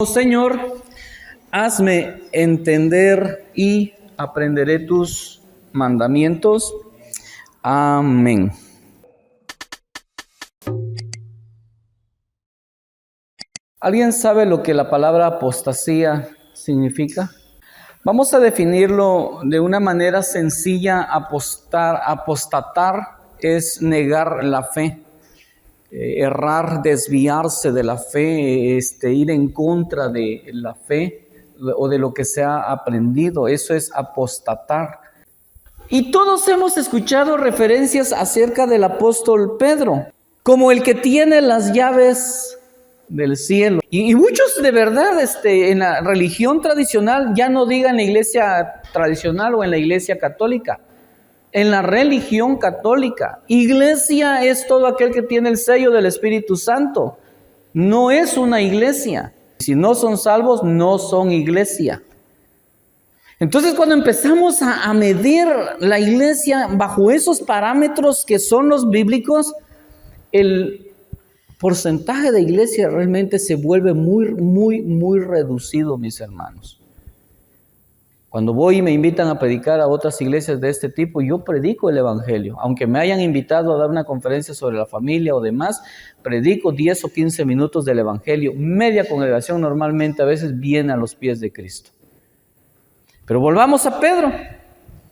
Oh Señor, hazme entender y aprenderé tus mandamientos. Amén. ¿Alguien sabe lo que la palabra apostasía significa? Vamos a definirlo de una manera sencilla. Apostatar es negar la fe. Errar, desviarse de la fe, ir en contra de la fe o de lo que se ha aprendido. Eso es apostatar. Y todos hemos escuchado referencias acerca del apóstol Pedro, como el que tiene las llaves del cielo. Y muchos de verdad en la religión tradicional, ya no diga en la iglesia tradicional o en la iglesia católica, en la religión católica, iglesia es todo aquel que tiene el sello del Espíritu Santo. No es una iglesia. Si no son salvos, no son iglesia. Entonces, cuando empezamos a medir la iglesia bajo esos parámetros que son los bíblicos, el porcentaje de iglesia realmente se vuelve muy reducido, mis hermanos. Cuando voy y me invitan a predicar a otras iglesias de este tipo, yo predico el evangelio. Aunque me hayan invitado a dar una conferencia sobre la familia o demás, predico 10 o 15 minutos del evangelio. Media congregación normalmente a veces viene a los pies de Cristo. Pero volvamos a Pedro.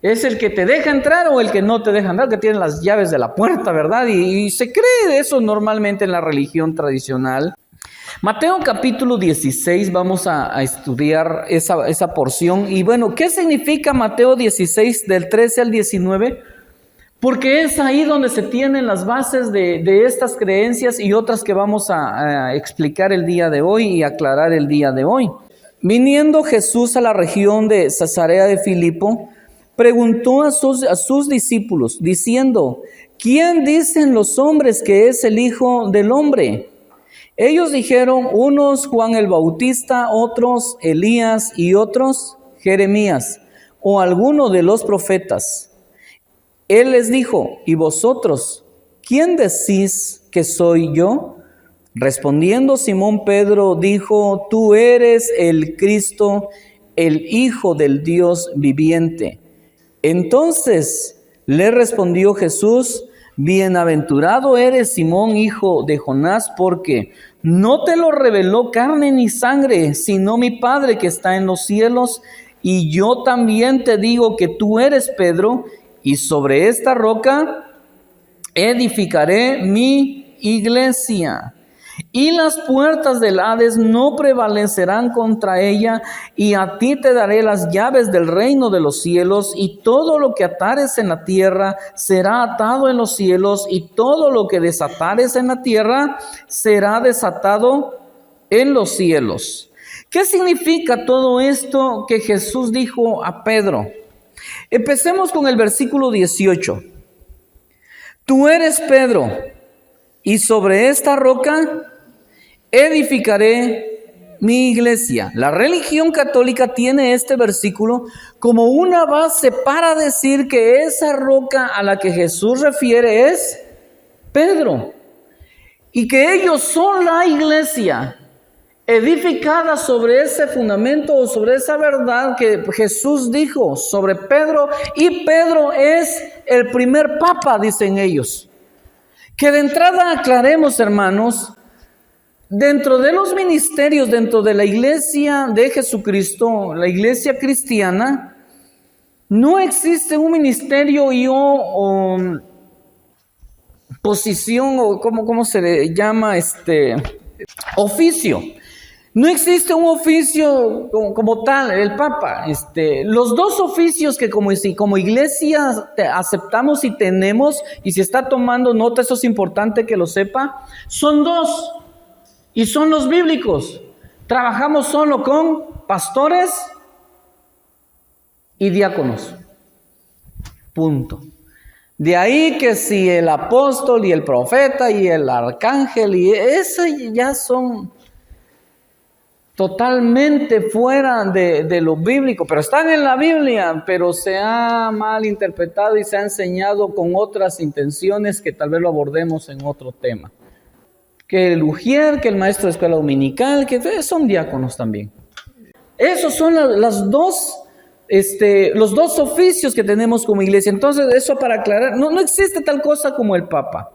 ¿Es el que te deja entrar o el que no te deja entrar? Que tiene las llaves de la puerta, ¿verdad? Y se cree de eso normalmente en la religión tradicional. Mateo capítulo 16, vamos a estudiar esa porción. Y bueno, ¿qué significa Mateo 16 del 13 al 19? Porque es ahí donde se tienen las bases de estas creencias y otras que vamos a explicar el día de hoy y aclarar el día de hoy. Viniendo Jesús a la región de Cesarea de Filipo, preguntó a sus discípulos, diciendo: ¿quién dicen los hombres que es el Hijo del Hombre? Ellos dijeron, unos Juan el Bautista, otros Elías y otros Jeremías o alguno de los profetas. Él les dijo: ¿y vosotros, quién decís que soy yo? Respondiendo Simón Pedro dijo: tú eres el Cristo, el Hijo del Dios viviente. Entonces le respondió Jesús: bienaventurado eres, Simón, hijo de Jonás, porque no te lo reveló carne ni sangre, sino mi Padre que está en los cielos. Y yo también te digo que tú eres Pedro, y sobre esta roca edificaré mi iglesia. Y las puertas del Hades no prevalecerán contra ella, y a ti te daré las llaves del reino de los cielos, y todo lo que atares en la tierra será atado en los cielos, y todo lo que desatares en la tierra será desatado en los cielos. ¿Qué significa todo esto que Jesús dijo a Pedro? Empecemos con el versículo 18. Tú eres Pedro, y sobre esta roca edificaré mi iglesia. La religión católica tiene este versículo como una base para decir que esa roca a la que Jesús refiere es Pedro, y que ellos son la iglesia edificada sobre ese fundamento o sobre esa verdad que Jesús dijo sobre Pedro, y Pedro es el primer papa, dicen ellos. Que de entrada aclaremos, hermanos, dentro de los ministerios, dentro de la iglesia de Jesucristo, la iglesia cristiana, no existe un ministerio o posición, o ¿cómo se le llama? Oficio. No existe un oficio como tal, el Papa. Los dos oficios que como iglesia aceptamos y tenemos, y si está tomando nota, eso es importante que lo sepa, son dos, y son los bíblicos. Trabajamos solo con pastores y diáconos. Punto. De ahí que si el apóstol y el profeta y el arcángel, y eso ya son totalmente fuera de lo bíblico, pero están en la Biblia, pero se ha mal interpretado y se ha enseñado con otras intenciones que tal vez lo abordemos en otro tema. que el ujier, que el maestro de escuela dominical, que son diáconos también. Esos son los dos oficios que tenemos como iglesia. Entonces, eso para aclarar, no existe tal cosa como el Papa.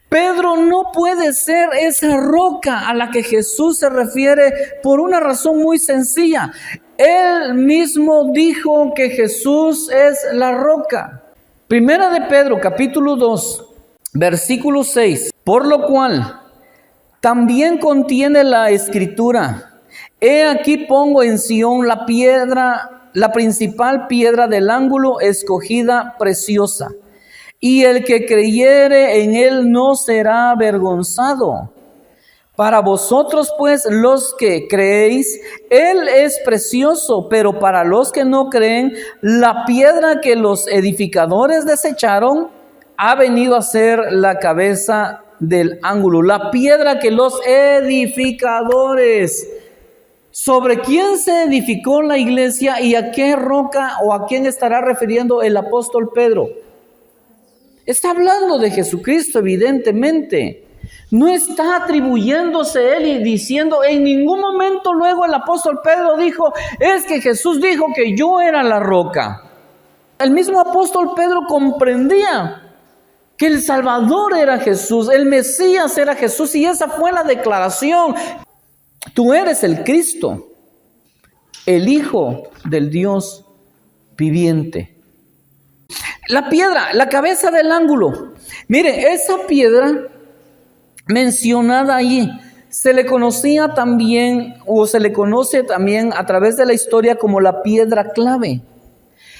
Pedro no puede ser esa roca a la que Jesús se refiere por una razón muy sencilla. Él mismo dijo que Jesús es la roca. Primera de Pedro, capítulo 2, versículo 6. Por lo cual, también contiene la Escritura: he aquí pongo en Sión la piedra, la principal piedra del ángulo, escogida, preciosa. Y el que creyere en él no será avergonzado. Para vosotros, pues, los que creéis, él es precioso, pero para los que no creen, la piedra que los edificadores desecharon ha venido a ser la cabeza del ángulo. La piedra que los edificadores. ¿Sobre quién se edificó la iglesia y a qué roca o a quién estará refiriendo el apóstol Pedro? Está hablando de Jesucristo, evidentemente. No está atribuyéndose él y diciendo, en ningún momento luego el apóstol Pedro dijo, es que Jesús dijo que yo era la roca. El mismo apóstol Pedro comprendía que el Salvador era Jesús, el Mesías era Jesús, y esa fue la declaración. Tú eres el Cristo, el Hijo del Dios viviente. La piedra, la cabeza del ángulo. Mire, esa piedra mencionada allí se le conocía también, o se le conoce también a través de la historia como la piedra clave.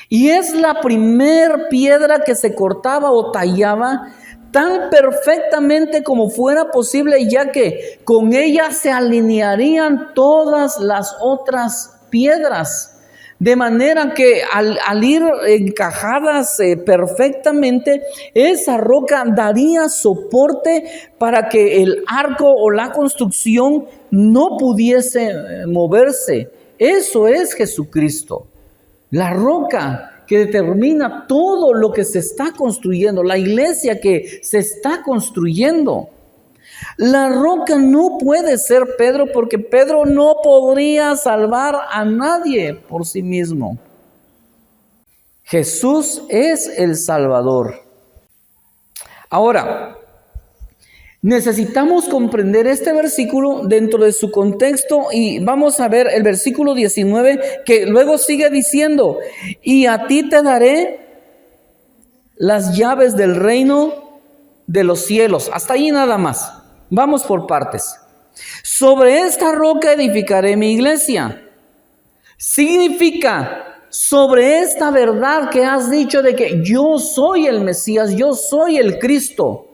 Y es la primer piedra que se cortaba o tallaba tan perfectamente como fuera posible, ya que con ella se alinearían todas las otras piedras. De manera que al ir encajadas perfectamente, esa roca daría soporte para que el arco o la construcción no pudiese moverse. Eso es Jesucristo, la roca que determina todo lo que se está construyendo, la iglesia que se está construyendo. La roca no puede ser Pedro, porque Pedro no podría salvar a nadie por sí mismo. Jesús es el Salvador. Ahora, necesitamos comprender este versículo dentro de su contexto, y vamos a ver el versículo 19, que luego sigue diciendo, y a ti te daré las llaves del reino de los cielos. Hasta ahí nada más. Vamos por partes. Sobre esta roca edificaré mi iglesia. Significa, sobre esta verdad que has dicho de que yo soy el Mesías, yo soy el Cristo,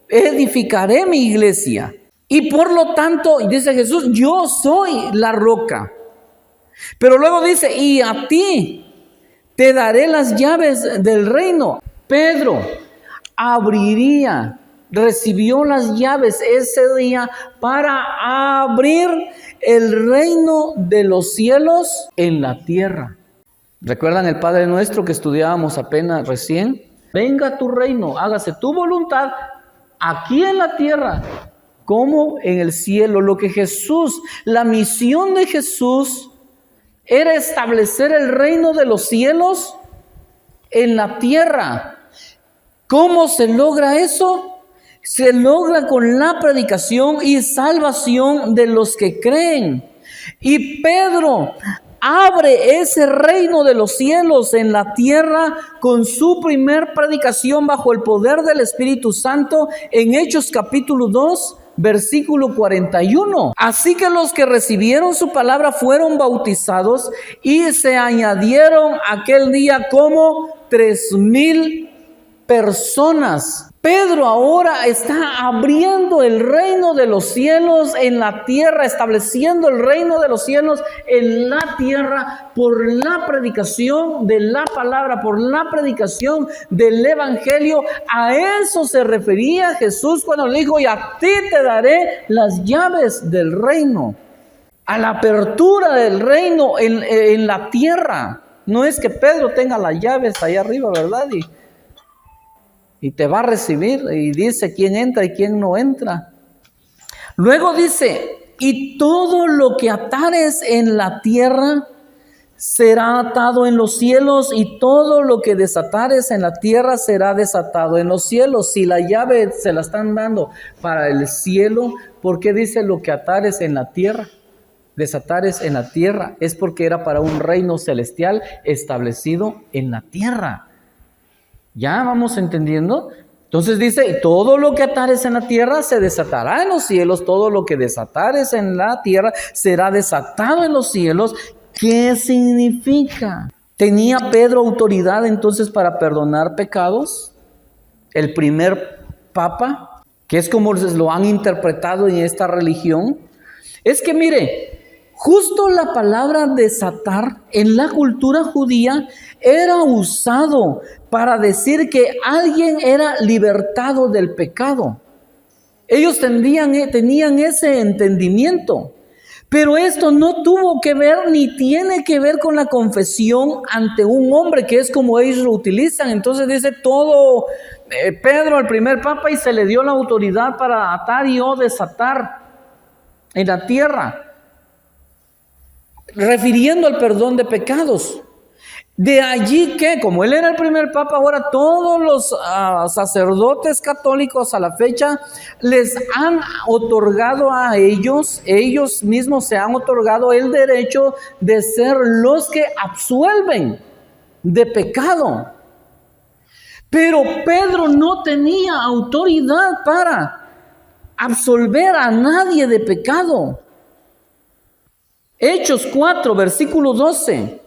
edificaré mi iglesia. Y por lo tanto, dice Jesús, yo soy la roca. Pero luego dice, y a ti te daré las llaves del reino. Pedro recibió las llaves ese día para abrir el reino de los cielos en la tierra. ¿Recuerdan el Padre Nuestro que estudiábamos apenas recién? Venga tu reino, hágase tu voluntad aquí en la tierra como en el cielo. Lo que Jesús, la misión de Jesús era establecer el reino de los cielos en la tierra. ¿Cómo se logra eso? Se logra con la predicación y salvación de los que creen. Y Pedro abre ese reino de los cielos en la tierra con su primer predicación bajo el poder del Espíritu Santo en Hechos capítulo 2, versículo 41. Así que los que recibieron su palabra fueron bautizados y se añadieron aquel día como 3,000 personas. Pedro ahora está abriendo el reino de los cielos en la tierra, estableciendo el reino de los cielos en la tierra por la predicación de la palabra, por la predicación del evangelio. A eso se refería Jesús cuando le dijo, y a ti te daré las llaves del reino. A la apertura del reino en la tierra. No es que Pedro tenga las llaves allá arriba, ¿verdad? Y te va a recibir y dice quién entra y quién no entra. Luego dice, y todo lo que atares en la tierra será atado en los cielos, y todo lo que desatares en la tierra será desatado en los cielos. Si la llave se la están dando para el cielo, ¿por qué dice lo que atares en la tierra? Desatares en la tierra, es porque era para un reino celestial establecido en la tierra. ¿Ya vamos entendiendo? Entonces dice, todo lo que atares en la tierra se desatará en los cielos, todo lo que desatares en la tierra será desatado en los cielos. ¿Qué significa? ¿Tenía Pedro autoridad entonces para perdonar pecados? El primer papa, que es como lo han interpretado en esta religión. Es que mire, justo la palabra desatar en la cultura judía era usado para decir que alguien era libertado del pecado. Ellos tenían ese entendimiento. Pero esto no tuvo que ver ni tiene que ver con la confesión ante un hombre, que es como ellos lo utilizan. Entonces dice todo Pedro, el primer papa, y se le dio la autoridad para atar y o desatar en la tierra, refiriendo al perdón de pecados. De allí que, como él era el primer papa, ahora todos los sacerdotes católicos a la fecha les han otorgado a ellos mismos se han otorgado el derecho de ser los que absuelven de pecado. Pero Pedro no tenía autoridad para absolver a nadie de pecado. Hechos 4, versículo 12.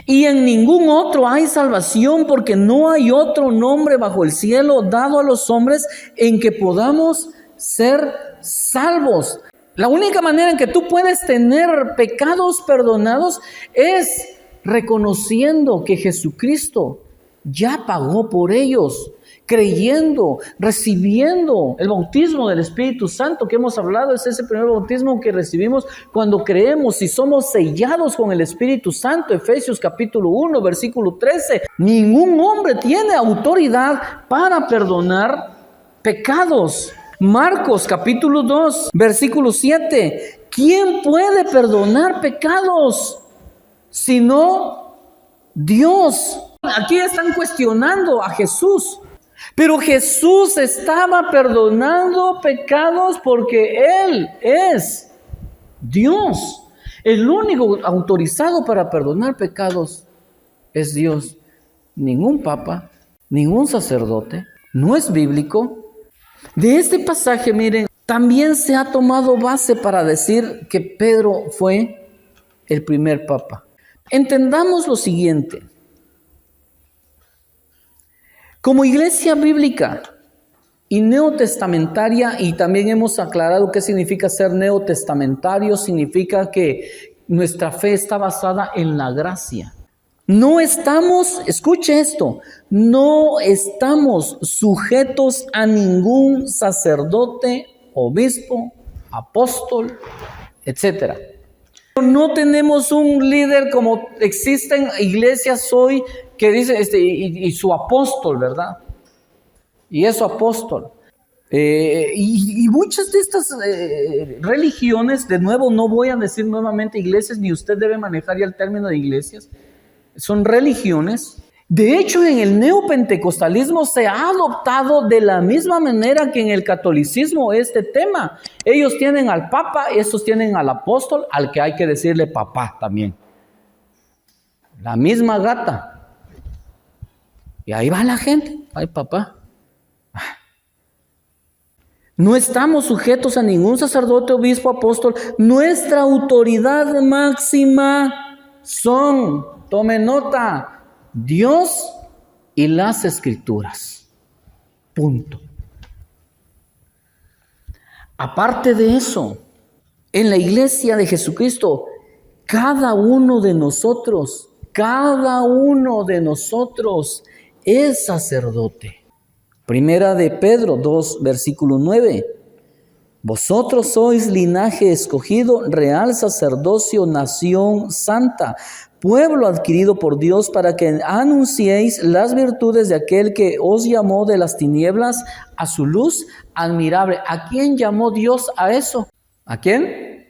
Y en ningún otro hay salvación, porque no hay otro nombre bajo el cielo dado a los hombres en que podamos ser salvos. La única manera en que tú puedes tener pecados perdonados es reconociendo que Jesucristo ya pagó por ellos, creyendo, recibiendo el bautismo del Espíritu Santo que hemos hablado. Es ese primer bautismo que recibimos cuando creemos y somos sellados con el Espíritu Santo. Efesios capítulo 1, versículo 13. Ningún hombre tiene autoridad para perdonar pecados. Marcos capítulo 2, versículo 7. ¿Quién puede perdonar pecados sino Dios? Aquí están cuestionando a Jesús. Pero Jesús estaba perdonando pecados porque Él es Dios. El único autorizado para perdonar pecados es Dios. Ningún papa, ningún sacerdote, no es bíblico. De este pasaje, miren, también se ha tomado base para decir que Pedro fue el primer papa. Entendamos lo siguiente. Como iglesia bíblica y neotestamentaria, y también hemos aclarado qué significa ser neotestamentario, significa que nuestra fe está basada en la gracia. No estamos, escuche esto, no estamos sujetos a ningún sacerdote, obispo, apóstol, etc. No tenemos un líder como existen iglesias hoy que dice y su apóstol, ¿verdad? Y es su apóstol. Y muchas de estas religiones, de nuevo, no voy a decir nuevamente iglesias, ni usted debe manejar ya el término de iglesias, son religiones. De hecho, en el neopentecostalismo se ha adoptado de la misma manera que en el catolicismo este tema. Ellos tienen al papa, estos tienen al apóstol, al que hay que decirle papá también. La misma gata. Y ahí va la gente, ay papá. No estamos sujetos a ningún sacerdote, obispo, apóstol. Nuestra autoridad máxima son, tome nota, Dios y las Escrituras. Punto. Aparte de eso, en la iglesia de Jesucristo, cada uno de nosotros es sacerdote. Primera de Pedro 2, versículo 9. Vosotros sois linaje escogido, real sacerdocio, nación santa, pueblo adquirido por Dios, para que anunciéis las virtudes de aquel que os llamó de las tinieblas a su luz admirable. ¿A quién llamó Dios a eso? ¿A quién?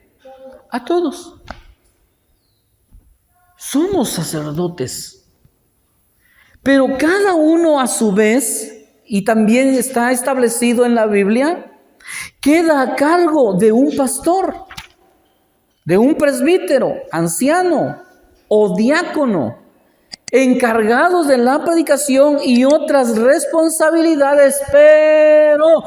A todos. Somos sacerdotes. Pero cada uno a su vez, y también está establecido en la Biblia, queda a cargo de un pastor, de un presbítero, anciano o diácono, encargados de la predicación y otras responsabilidades, pero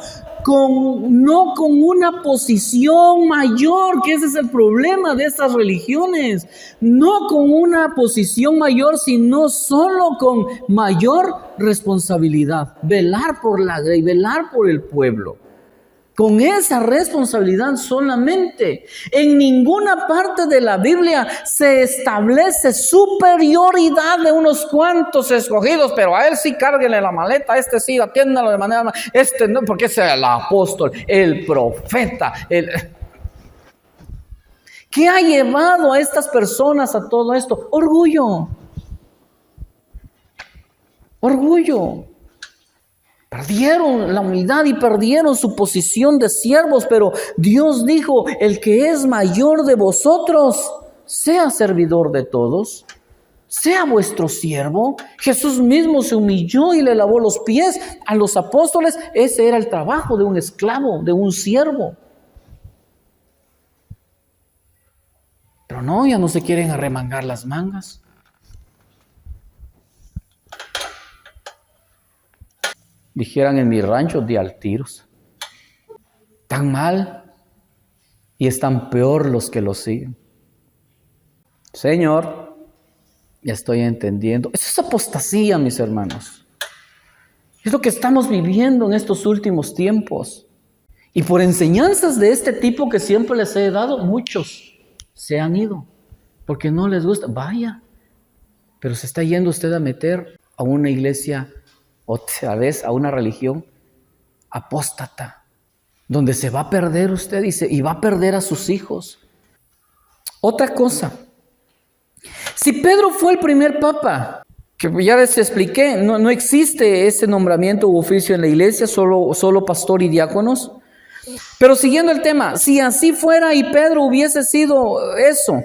no con una posición mayor, que ese es el problema de estas religiones, no con una posición mayor, sino solo con mayor responsabilidad, velar por la ley, velar por el pueblo. Con esa responsabilidad solamente. En ninguna parte de la Biblia se establece superioridad de unos cuantos escogidos, pero a él sí cárguenle la maleta, a este sí atiéndalo de manera, este no, porque ese es el apóstol, el profeta. ¿Qué ha llevado a estas personas a todo esto? Orgullo. Orgullo. Perdieron la humildad y perdieron su posición de siervos, pero Dios dijo, el que es mayor de vosotros, sea servidor de todos, sea vuestro siervo. Jesús mismo se humilló y le lavó los pies a los apóstoles. Ese era el trabajo de un esclavo, de un siervo. Pero no, ya no se quieren arremangar las mangas. Dijeran en mi rancho, de al tiros. Tan mal y están peor los que lo siguen. Señor, ya estoy entendiendo. Eso es apostasía, mis hermanos. Es lo que estamos viviendo en estos últimos tiempos. Y por enseñanzas de este tipo que siempre les he dado, muchos se han ido porque no les gusta. Vaya, pero se está yendo usted a meter a una iglesia, otra vez a una religión apóstata, donde se va a perder usted y va a perder a sus hijos. Otra cosa, si Pedro fue el primer papa, que ya les expliqué, no existe ese nombramiento u oficio en la iglesia, solo pastor y diáconos. Pero siguiendo el tema, si así fuera y Pedro hubiese sido eso,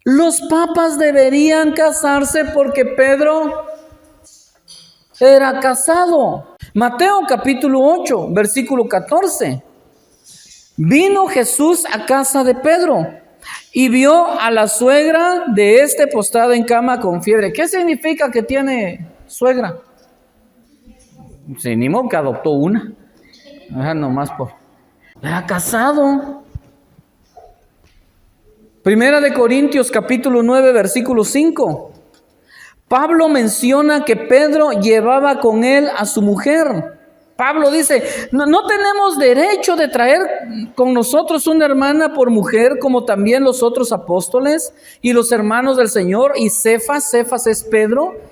los papas deberían casarse porque Pedro era casado. Mateo capítulo 8, versículo 14. Vino Jesús a casa de Pedro y vio a la suegra de este postrada en cama con fiebre. ¿Qué significa que tiene suegra? Sí, ni modo que adoptó una. Nomás era casado. Primera de Corintios capítulo 9, versículo 5. Pablo menciona que Pedro llevaba con él a su mujer. Pablo dice, no tenemos derecho de traer con nosotros una hermana por mujer, como también los otros apóstoles y los hermanos del Señor. Y Cefas es Pedro,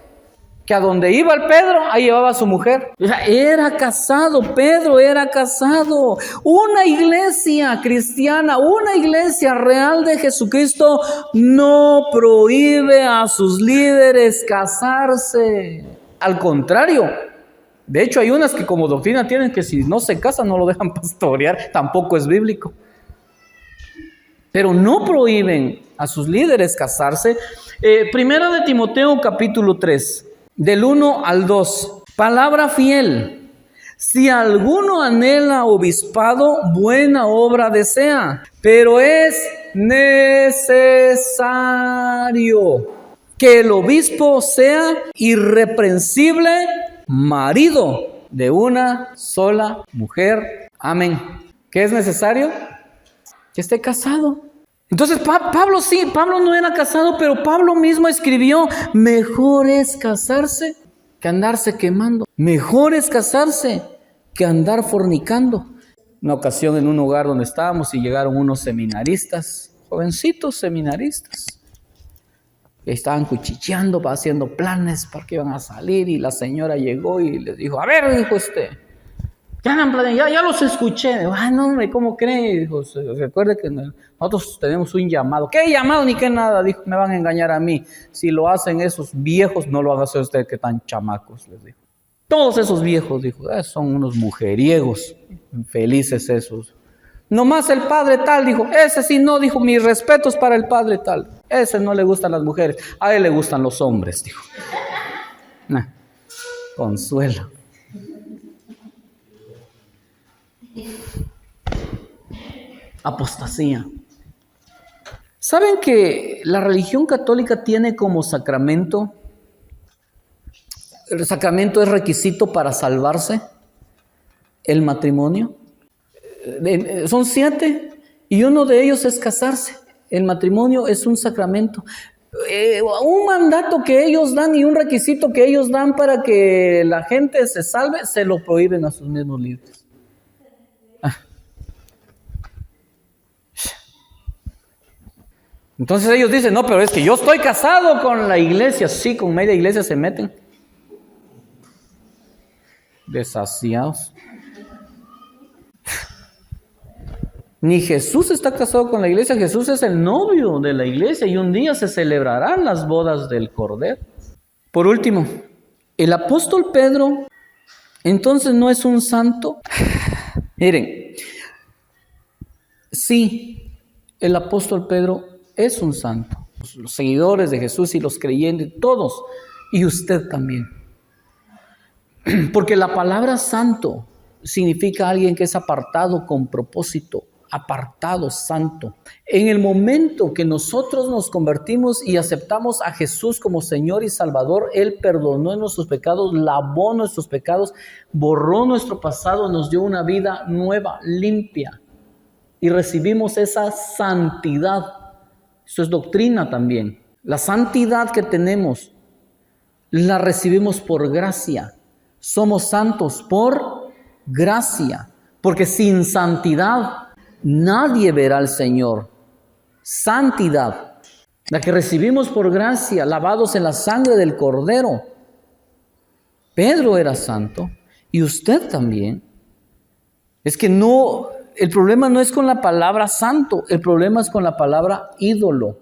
que a donde iba el Pedro, ahí llevaba a su mujer. O sea, era casado, Pedro era casado. Una iglesia cristiana, una iglesia real de Jesucristo no prohíbe a sus líderes casarse. Al contrario, de hecho hay unas que como doctrina tienen que si no se casan no lo dejan pastorear, tampoco es bíblico. Pero no prohíben a sus líderes casarse. Primera de Timoteo capítulo 3. Del 1 al 2, palabra fiel. Si alguno anhela obispado, buena obra desea, pero es necesario que el obispo sea irreprensible, marido de una sola mujer. Amén. ¿Qué es necesario? Que esté casado. Entonces Pablo no era casado, pero Pablo mismo escribió, mejor es casarse que andarse quemando. Mejor es casarse que andar fornicando. Una ocasión en un hogar donde estábamos y llegaron unos seminaristas, jovencitos seminaristas, que estaban cuchicheando, haciendo planes para que iban a salir, y la señora llegó y les dijo, a ver, dijo usted, Ya los escuché. No, hombre, ¿cómo cree? Dijo, recuerde que nosotros tenemos un llamado. ¿Qué llamado ni qué nada? Dijo, me van a engañar a mí. Si lo hacen esos viejos, no lo haga usted que tan chamacos, les dijo. Todos esos viejos, dijo, son unos mujeriegos, infelices esos. Nomás el padre tal, dijo, ese sí no, dijo, mis respetos para el padre tal. Ese no le gustan las mujeres, a él le gustan los hombres, dijo. Consuelo. Apostasía. ¿Saben que la religión católica tiene como sacramento? El sacramento es requisito para salvarse. El matrimonio. Son 7 y uno de ellos es casarse. El matrimonio es un sacramento. Un mandato que ellos dan y un requisito que ellos dan para que la gente se salve, se lo prohíben a sus mismos líderes. Entonces ellos dicen, no, pero es que yo estoy casado con la iglesia. Sí, con media iglesia se meten. Desasiados. Ni Jesús está casado con la iglesia, Jesús es el novio de la iglesia y un día se celebrarán las bodas del Cordero. Por último, el apóstol Pedro, entonces no es un santo. Miren, sí, el apóstol Pedro es un santo. Los seguidores de Jesús y los creyentes, todos, y usted también. Porque la palabra santo significa alguien que es apartado con propósito. Apartado, santo. En el momento que nosotros nos convertimos y aceptamos a Jesús como Señor y Salvador, Él perdonó nuestros pecados, lavó nuestros pecados, borró nuestro pasado, nos dio una vida nueva, limpia. Y recibimos esa santidad. Eso es doctrina también. La santidad que tenemos la recibimos por gracia. Somos santos por gracia. Porque sin santidad nadie verá al Señor. Santidad, la que recibimos por gracia, lavados en la sangre del Cordero. Pedro era santo y usted también. Es que no, el problema no es con la palabra santo, el problema es con la palabra ídolo,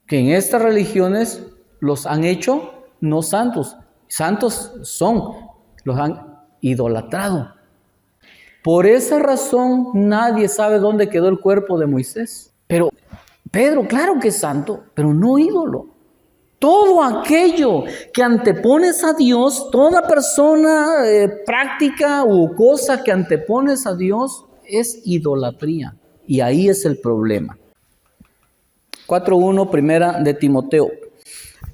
que en estas religiones los han hecho no santos. Santos son, los han idolatrado. Por esa razón nadie sabe dónde quedó el cuerpo de Moisés. Pero Pedro, claro que es santo, pero no ídolo. Todo aquello que antepones a Dios, toda persona, práctica u cosa que antepones a Dios es idolatría. Y ahí es el problema. 4:1, primera de Timoteo.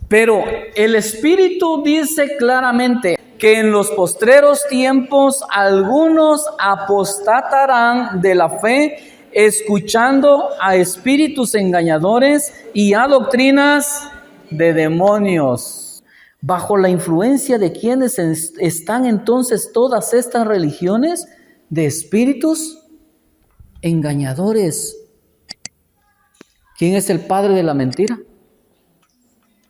Pero el Espíritu dice claramente que en los postreros tiempos algunos apostatarán de la fe, escuchando a espíritus engañadores y a doctrinas de demonios. ¿Bajo la influencia de quienes están entonces todas estas religiones? De espíritus engañadores. ¿Quién es el padre de la mentira?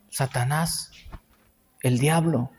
Satanás, el diablo.